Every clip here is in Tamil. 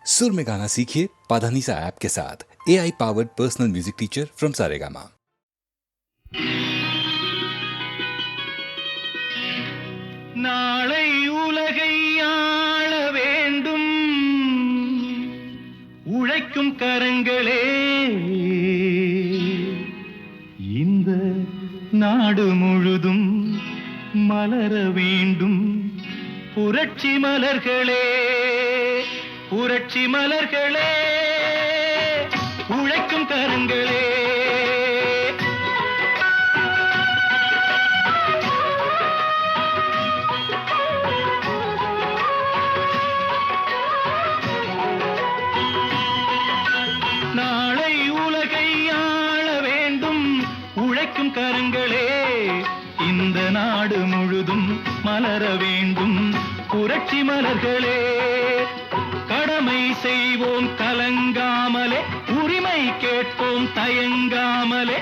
सुर में गाना सीखिए पाधानीसा ऐप के साथ। AI powered personal music teacher from Saregama. நாளை உலகை ஆள வேண்டும் உழைக்கும் கரங்களே, இந்த நாடு முழுதும் மலர வேண்டும் புரட்சி மலர்களே, புரட்சி மலர்களே, உழைக்கும் கரங்களே. நாளை உலகை ஆள வேண்டும் உழைக்கும் கரங்களே, இந்த நாடு முழுதும் மலர வேண்டும் புரட்சி மலர்களே. கடமை செய்வோம் கலங்காமலே, உரிமை கேட்போம் தயங்காமலே.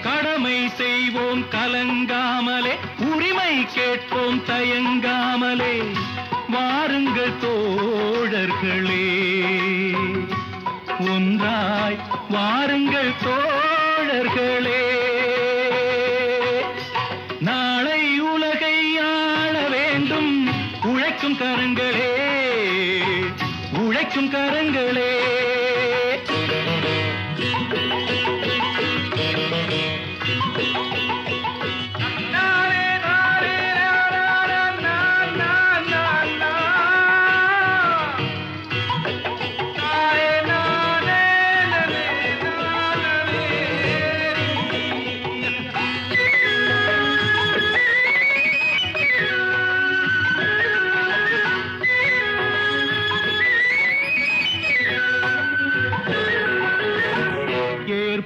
கடமை செய்வோம் கலங்காமலே, உரிமை கேட்போம் தயங்காமலே. வாருங்கள் தோழர்களே, ஒன்றாய் வாருங்கள் தோழர்களே. நாளை உலகை ஆள வேண்டும் உழைக்கும் கரங்களே, உழைக்கும் கரங்களே.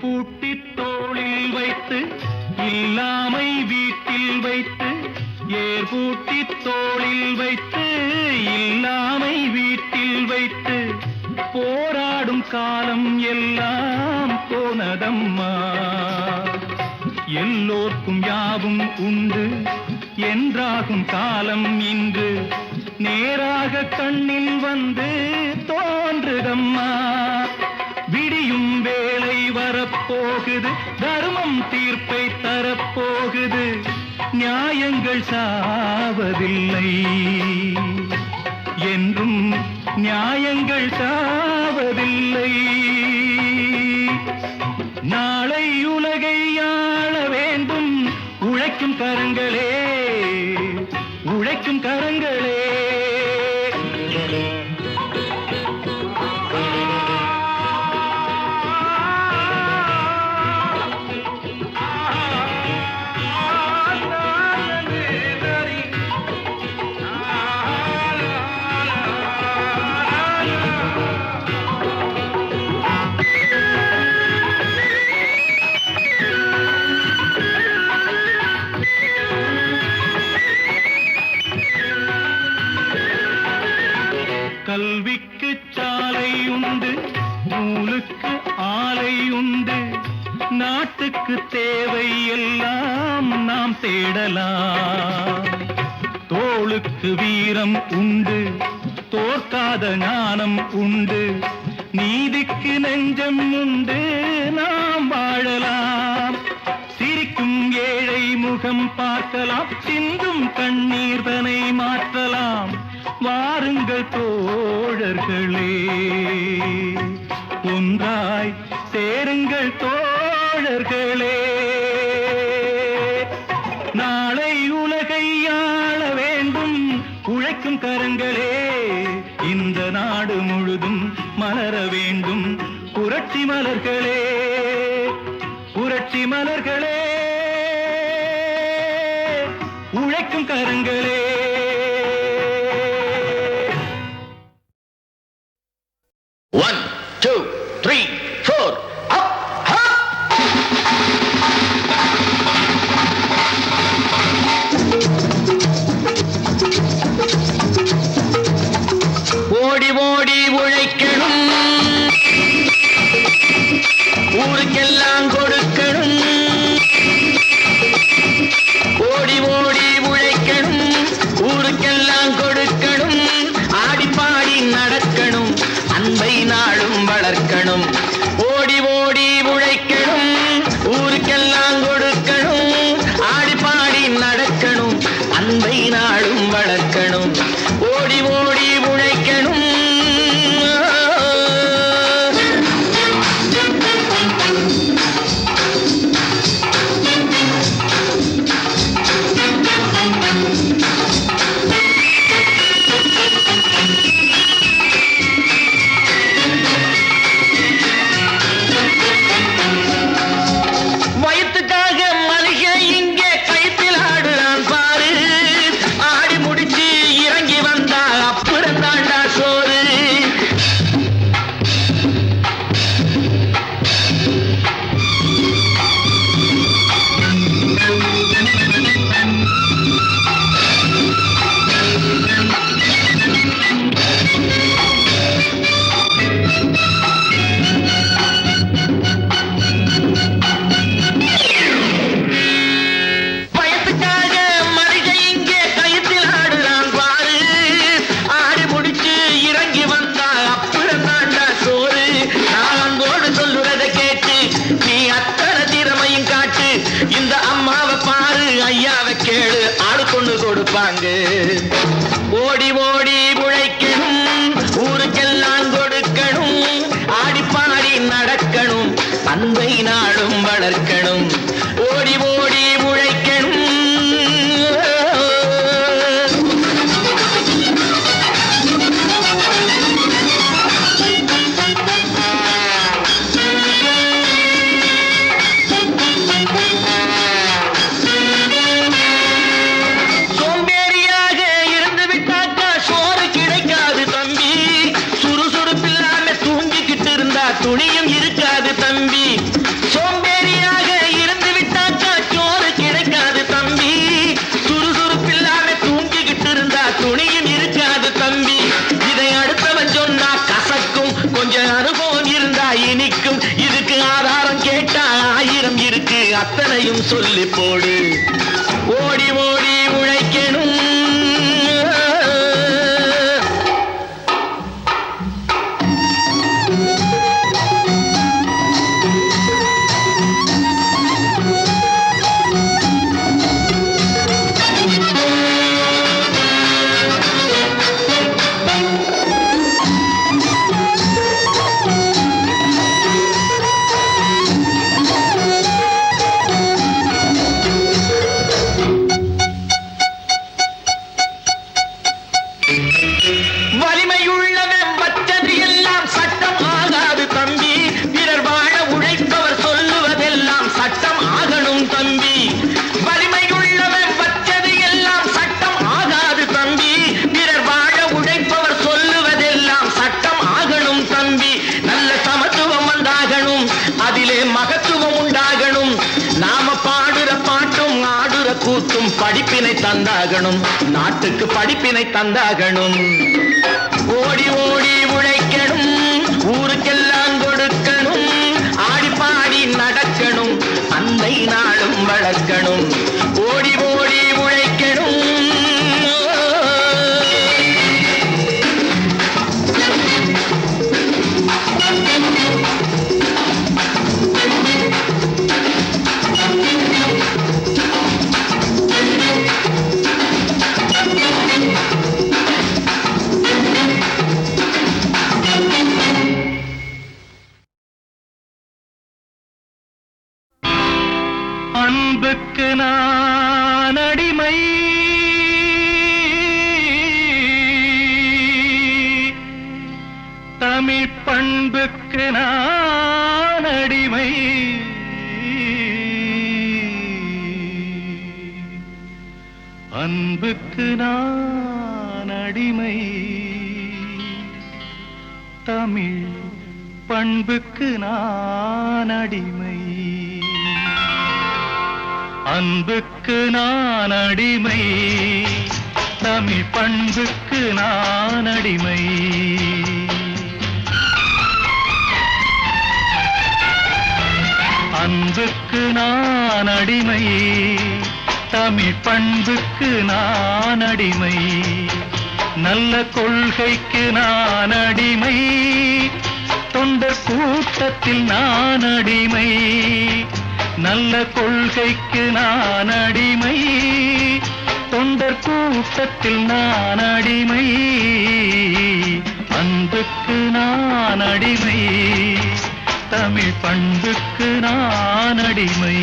பூட்டி தோளில் வைத்து இல்லாமை வீட்டில் வைத்து, ஏர் பூட்டி தோளில் வைத்து இல்லாமை வீட்டில் வைத்து, போராடும் காலம் எல்லாம் போனதம்மா. எல்லோர்க்கும் யாவும் உண்டு என்றாகும் காலம் இன்று நேராக கண்ணில் வந்து தோன்றுதம்மா. விடியும் வேளை வரப்போகுது, தர்மம் தீர்ப்பை தரப்போகுது, நியாயங்கள் சாவதில்லை என்றும் நியாயங்கள் சாவதில்லை. நாளை உலகை ஆள வேண்டும் உழைக்கும் கரங்களே, உழைக்கும் கரங்களே. கல்விக்கு சாலை உண்டு, நூலுக்கு ஆலை உண்டு, நாட்டுக்கு தேவை எல்லாம் நாம் தேடலாம். தோளுக்கு வீரம் உண்டு, தோற்காத ஞானம் உண்டு, நீதிக்கு நெஞ்சம் உண்டு, நாம் வாழலாம். சிரிக்கும் ஏழை முகம் பார்க்கலாம், சிந்தும் கண்ணீர் தனை மாற்றலாம். வாருங்கள் தோழர்களே, ஒன்றாய் சேருங்கள் தோழர்களே. நாளை உலகை ஆள வேண்டும் உழைக்கும் கரங்களே, இந்த நாடு முழுதும் மலர வேண்டும் புரட்சி மலர்களே, புரட்சி மலர்களே, உழைக்கும் கரங்களே. One, two, three, four, up, up. ஓடி ஓடி உழைக்கணும், ஊருக்கெல்லாம் கொடுக்கணும். ஓடி ஓடி உழைக்கணும். ஆளுக்கொண்டு கொடுப்பாங்க. ஓடி ஓடி உழைக்கணும், ஊருக்கெல்லாம் கொடுக்கணும், ஆடிப்பாடி நடக்கணும், அன்பை நாளும் வளர்க்கணும். ஓடி ஓடி உழைக்கணும். சோம்பேறியாக இருந்து விட்டாக்கா சோறு கிடைக்காது தம்பி. சுறுசுறுப்பில்லாம தூங்கிக்கிட்டு இருந்தா துணியும் இருக்காது தம்பி. சோம்பேறியாக இருந்து விட்டாக்கா சோறு கிடைக்காது தம்பி. சுறுசுறுப்பில்லாம தூங்கிக்கிட்டு இருந்தா துணியும் இருக்காது தம்பி. இதை அடுத்தவன் சொன்னா கசக்கும், கொஞ்சம் அனுபவம் இருந்தா இனிக்கும். இதுக்கு ஆதாரம் கேட்டா 1000 இருக்கு, அத்தனையும் சொல்லி போடு. ஓடி ஓடி உழைக்கணும். வலிமையுள்ளவன் வச்சது எல்லாம் சட்டம் ஆகாது தம்பி. பிறர் வாழ உழைப்பவர் சொல்லுவதெல்லாம் சட்டம் ஆகணும் தம்பி. வலிமையுள்ளவன் வச்சது எல்லாம் சட்டம் ஆகாது தம்பி. பிறர் வாழ உழைப்பவர் சொல்லுவதெல்லாம் சட்டம் ஆகணும் தம்பி. நல்ல சமத்துவம் உண்டாகணும், அதிலே மகத்துவம் உண்டாகணும். நாம பாடுற பாட்டும் ஆடுற கூத்தும் படிப்பினை தந்தாகணும், நாட்டுக்கு படிப்பினை தந்தாகணும். ஓடி ஓடி உழைக்கணும், ஊருக்கெல்லாம் கொடுக்கணும், ஆடிப்பாடி நடக்கணும், அன்னை நாளும் வளர்க்கணும். ஓடி ஓடி உழைக்கணும். அன்புக்கு நான் அடிமை, தமிழ் பண்புக்கு நான் அடிமை. அன்புக்கு நான் அடிமை, தமிழ் பண்புக்கு நான் அடிமை. அன்புக்கு நான் அடிமை, தமிழ் பண்புக்கு நான் அடிமை. அன்புக்கு நான் அடிமை, தமிழ் பண்புக்கு நான் அடிமை. நல்ல கொள்கைக்கு நான் அடிமை, தொண்டர் கூட்டத்தில் நான் அடிமை. நல்ல கொள்கைக்கு நான் அடிமை, தொண்டர் கூட்டத்தில் நான் அடிமை. அன்புக்கு நான் அடிமை, தமிழ் பண்புக்கு நான் அடிமை.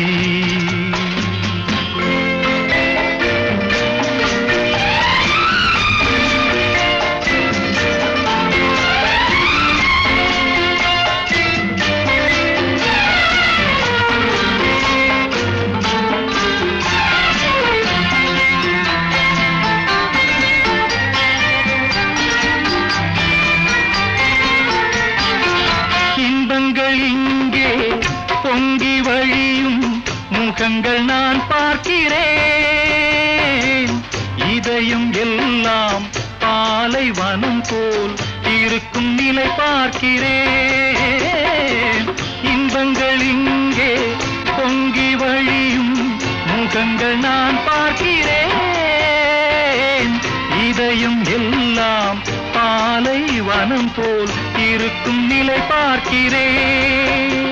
முகங்கள் நான் பார்க்கிறேன், இதயம் எல்லாம் பாலைவனம் போல் இருக்கும் நிலை பார்க்கிறேன். இன்பங்கள் இங்கே பொங்கி வழியும் முகங்கள் நான் பார்க்கிறேன், இதயம் எல்லாம் பாலைவனம் போல் இருக்கும் நிலை பார்க்கிறேன்.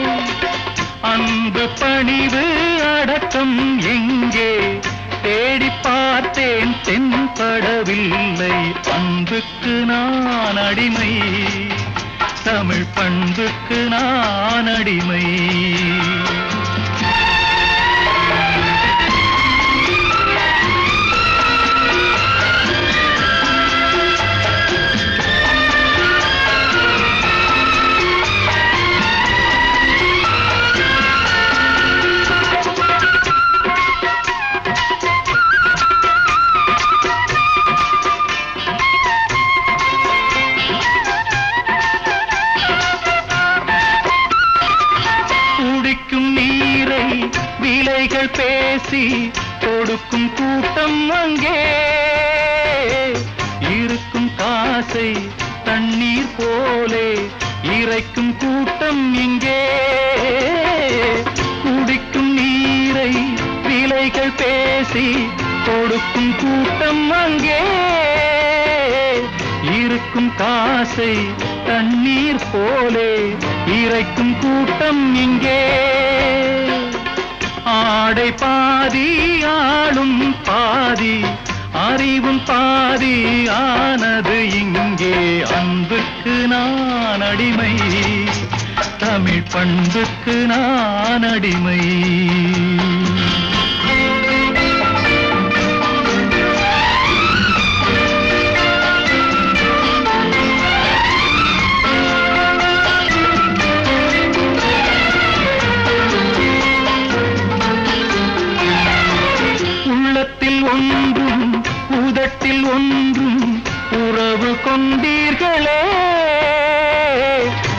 அன்பு பணிவு அடக்கம் எங்கே தேடி பார்த்தேன் தென்படவில்லை. அன்புக்கு நான் அடிமை, தமிழ் பண்புக்கு நான் அடிமை. விலைகள் பேசி கொடுக்கும் கூட்டம் அங்கே, இருக்கும் காசை தண்ணீர் போலே இறைக்கும் கூட்டம் இங்கே. குடிக்கும் நீரை விலைகள் பேசி கொடுக்கும் கூட்டம் அங்கே, இருக்கும் காசை தண்ணீர் போலே இறைக்கும் கூட்டம் இங்கே. ஆடை பாதி ஆளும் பாதி அறிவும் பாதி ஆனது இங்கே. அன்புக்கு நான் அடிமை, தமிழ் பண்புக்கு நான் அடிமை. ஒன்றும் உதட்டில் ஒன்றும் உறவு கொண்டீர்களே,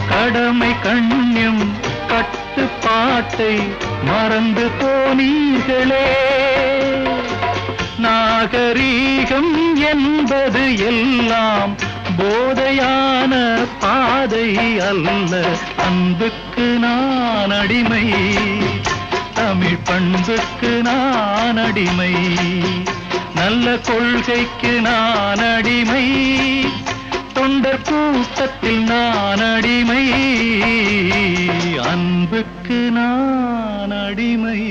கடமை கண்ணியம் கட்டுப்பாட்டை மறந்து போனீர்களே. நாகரீகம் என்பது எல்லாம் போதையான பாதை அல்ல. அன்புக்கு நான் அடிமை, தமிழ் பண்புக்கு நான் அடிமை. நல்ல கொள்கைக்கு நான் அடிமை, தொண்டர் கூட்டத்தில் நான் அடிமை. அன்புக்கு நான் அடிமை,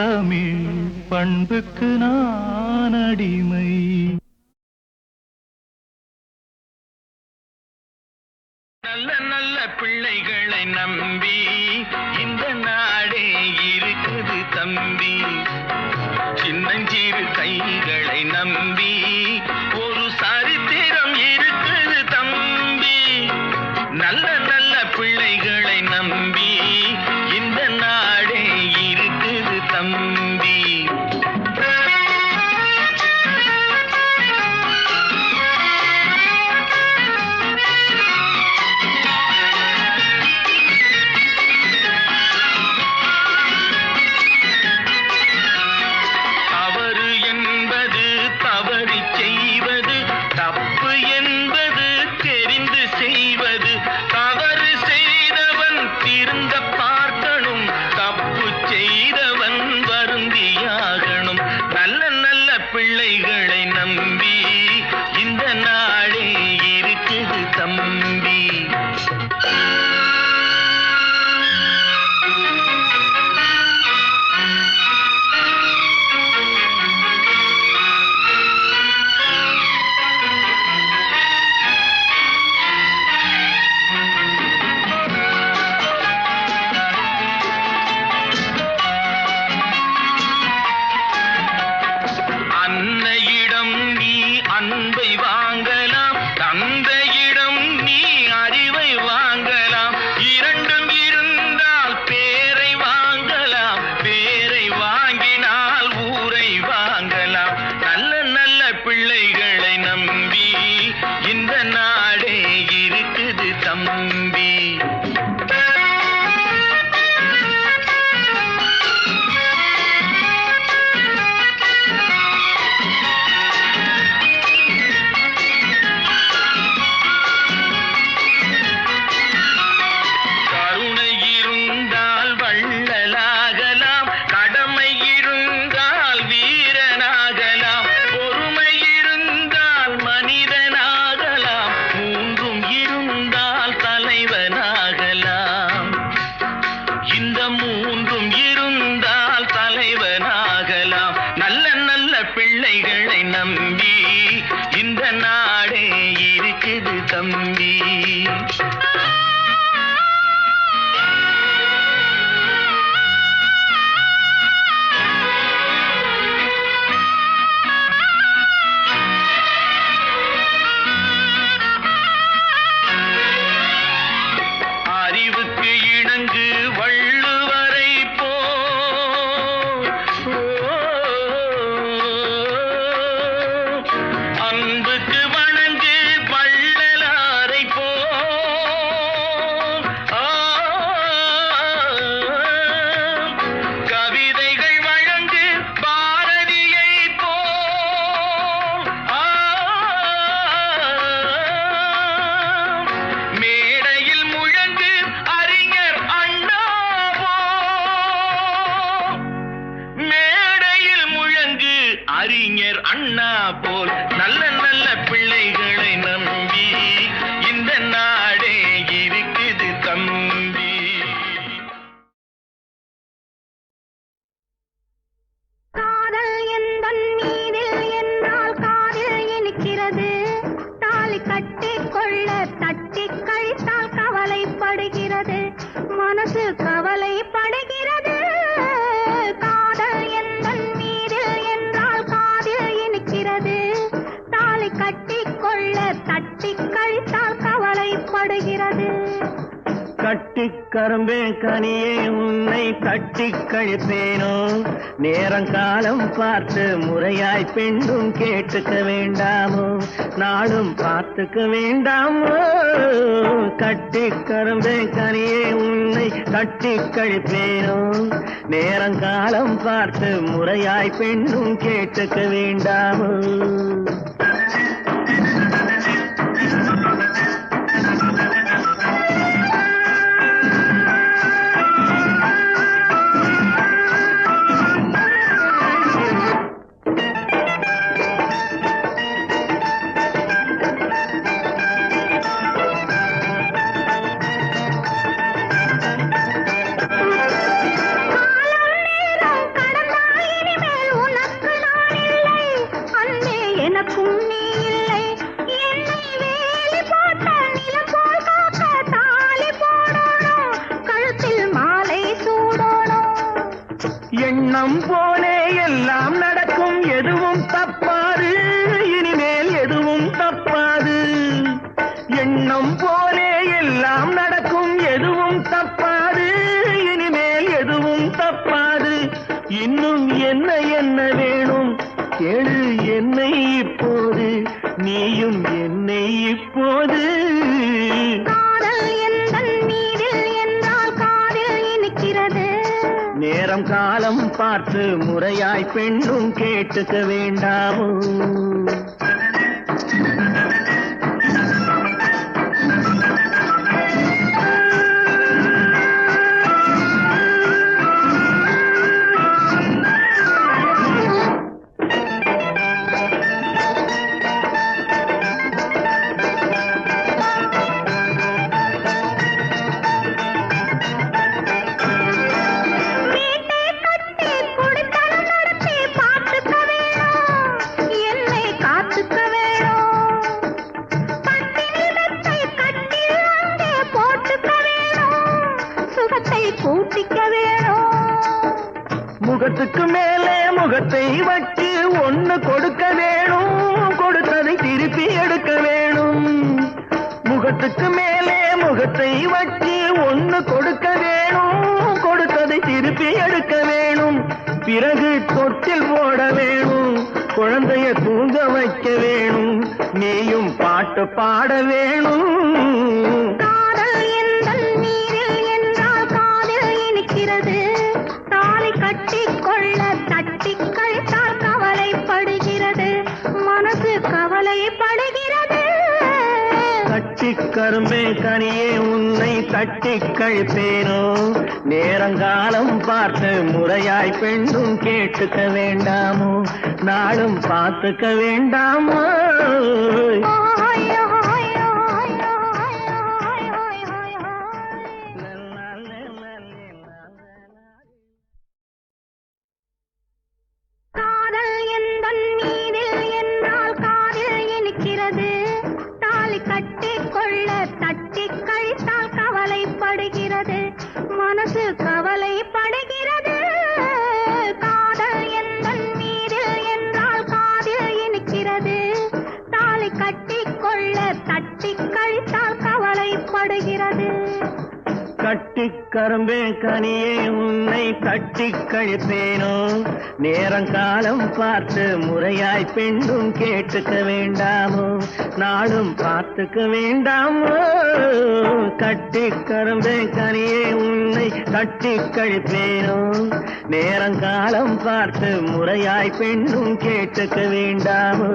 தமிழ் பண்புக்கு நான் அடிமை. நல்ல நல்ல பிள்ளைகளை நம்பி இந்த நாடே இருக்குது தம்பி. சின்னஞ்சிறு கைகளை நம்பி ஒரு சரித்திரம் இருக்குது தம்பி. நல்ல நல்ல பிள்ளைகளை நம்பி இந்த நாடே இருக்குது தம்பி. தவறு என்பது தவறி செய்வது நம்பி இந்த நாடே இருக்குது தம்பி. அறிவுக்கு இணங்கு வள்ளுவரை போ அன்புக்கு வணங்கு வள்ளலாரை போ கவிதைகள் வழங்கு பாரதியை போ மேடையில் முழங்கு அறிஞர் அண்ணா போ மேடையில் முழங்கு அறிஞர் அண்ணா போல் நல்ல நல்ல பிள்ளைகளை நம்பி இந்த நாடே இருக்குது தம்பி. காதல் எந்தன் மீதில் என்னால் காதில் இனிக்கிறது. தாலி கட்டிக் கொள்ள தட்டி கழித்தால் கவலைப்படுகிறது. மனசு கவலைப்படுகிறது. காதல் எந்தன் மீதில் என்றால் காதில் இனிக்கிறது. தாலி கட்டிக் கொள்ள தட்டி கழித்தால் கவலைப்படுகிறது. கட்டிக் கரும்பே கனியே உன்னை கட்டிக் கழிப்பேனோ, நேரங்காலம் பார்த்து முறையாய் பெண்ணும் கேட்டுக்க வேண்டாமோ, நாளும் பார்த்துக்க வேண்டாமோ. கட்டிக் கரும்பே கனியே உன்னை கட்டிக் கழிப்பேனோ, நேரங்காலம் பார்த்து முறையாய் பெண்ணும் கேட்டுக்க வேண்டாமோ. எண்ணம் போலே எல்லாம் நடக்கும், எதுவும் தப்பாது, இனிமேல் எதுவும் தப்பாது. எண்ணம் போலே எல்லாம் நடக்கும், எதுவும் தப்பாது, இனிமேல் எதுவும் தப்பாது. இன்னும் என்ன என்ன வேணும் கேளு என்னை இப்போது, நீயும் என்னை இப்போது. காதல் எந்தன் மீதில் என்றால் காதில் இனிக்கிறது. நேரம் காலம் பார்த்து முறையாய் பெண்ணும் கேட்டுக்க வேண்டாமோ. முகத்துக்கு மேலே முகத்தை வச்சு ஒண்ணு கொடுக்க வேணும், கொடுத்ததை திருப்பி எடுக்க வேணும். முகத்துக்கு மேலே முகத்தை வச்சு ஒண்ணு கொடுக்க வேணும், கொடுத்ததை திருப்பி எடுக்க வேணும். பிறகு தொட்டில் போட வேணும், குழந்தைய தூங்க வைக்க வேணும், நீயும் பாட்டு பாட வேணும். காதல் எந்தன் மீதில் என்றால் காதில் இனிக்கிறது. தாலி கட்டிக் கொள்ள தட்டி கழித்தால் கவலைப்படுகிறது. மனசு கவலைப்படுகிறது. கட்டிக் கரும்பே கனியே உன்னை தட்டிக் கழிப்பேனோ, நேரங்காலம் பார்த்து முறையாய் பெண்ணும் கேட்டுக்க வேண்டாமோ, நாளும் பார்த்துக்க வேண்டாமோ. காதல் எந்தன் மீதில் கரும்பே கனியே உன்னை தட்டி கழிப்பேனோ நேரங்காலம் பார்த்து முறையாய் பெண்ணும் கேட்டுக்க வேண்டாமோ நாளும் பார்த்துக்க வேண்டாமோ கட்டி கரும்பே கனியே உன்னை தட்டி கழிப்பேனோ நேரங்காலம் பார்த்து முறையாய் பெண்ணும் கேட்டுக்க வேண்டாமோ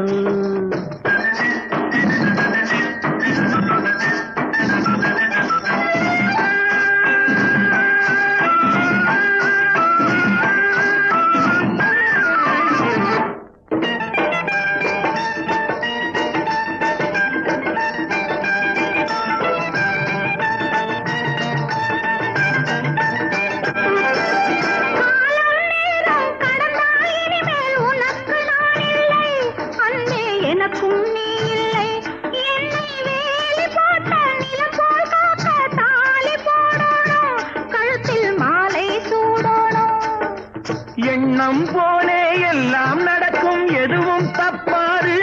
எண்ணம் போலே எல்லாம் நடக்கும் எதுவும் தப்பாது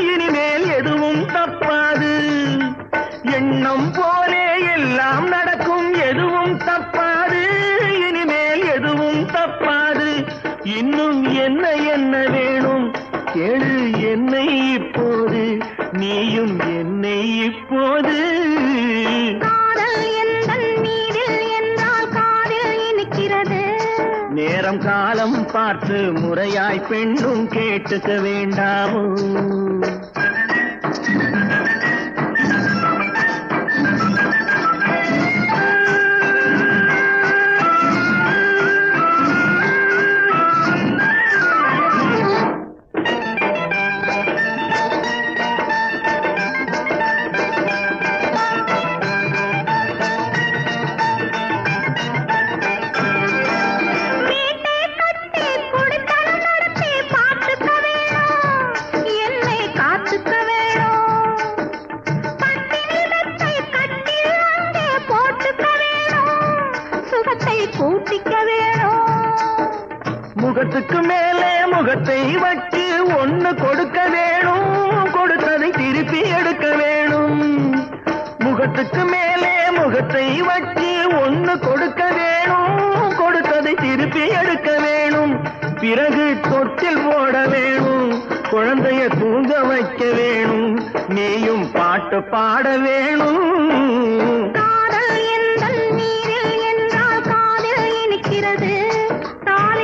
இனிமேல் எதுவும் தப்பாது எண்ணம் போலே எல்லாம் நடக்கும் எதுவும் தப்பாது இனிமேல் எதுவும் தப்பாது இன்னும் என்ன என்ன வேணும் கேளு என்னை இப்போது நீயும் என்னை இப்போது நேரம் காலம் பார்த்து முறையாய் பெண்ணும் கேட்டுக்க வேண்டாமோ முகத்துக்கு மேலே முகத்தை வச்சு ஒண்ணு கொடுக்க வேணும் கொடுத்ததை திருப்பி எடுக்க வேணும் முகத்துக்கு மேலே முகத்தை வச்சு ஒண்ணு கொடுக்க வேணும் கொடுத்ததை திருப்பி எடுக்க வேணும் பிறகு தொட்டில் போட வேணும் குழந்தைய தூங்க வைக்க வேணும் நீயும் பாட்டு பாட வேணும்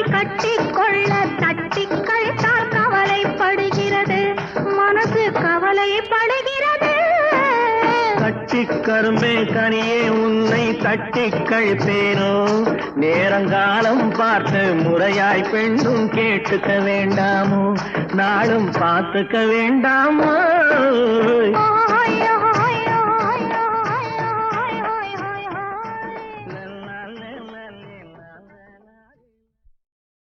கட்டிக்கொள்ள தட்டிக்கள் தான் கவலைப்படுகிறது மனசு கவலைப்படுகிறது கட்டி கரும்பே கனியே உன்னை தட்டி கழிப்பேனோ நேரங்காலம் பார்த்து முறையாய் பெண்ணும் கேட்டுக்க வேண்டாமோ நாளும் பார்த்துக்க வேண்டாமோ